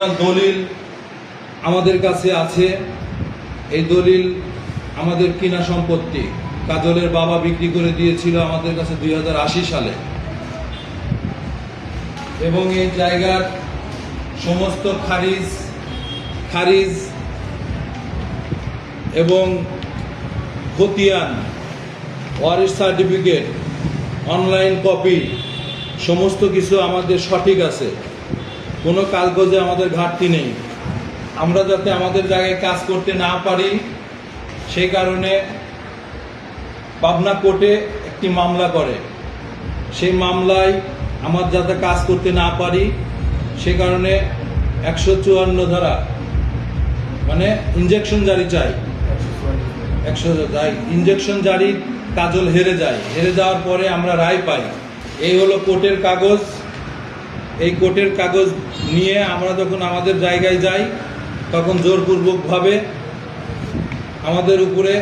দলিল আমাদের কাছে আছে। এই দলিল আমাদের কিনা সম্পত্তি। কাজলের বাবা বিক্রি করে দিয়েছিল আমাদের কাছে 2080 সালে, এবং এই জায়গার সমস্ত খারিজ এবং খতিয়ান, ওয়ারিশ সার্টিফিকেট, অনলাইন কপি সমস্ত কিছু আমাদের সঠিক আছে। কোনো কাগজে আমাদের ঘাটতি নেই। আমরা যাতে আমাদের জায়গায় কাজ করতে না পারি সেই কারণে পাবনা কোর্টে একটি মামলা করে। সেই মামলায় আমার যাতে কাজ করতে না পারি সে কারণে 154 ধারা মানে ইনজেকশন জারি চাই। 100 ইনজেকশন জারি কাজল হেরে যায়। হেরে যাওয়ার পরে আমরা রায় পাই। এই হলো কোর্টের কাগজ। এই কোর্টের কাগজ নিয়ে আমরা যখন আমাদের জায়গায় যাই তখন জোরপূর্বকভাবে আমাদের উপরে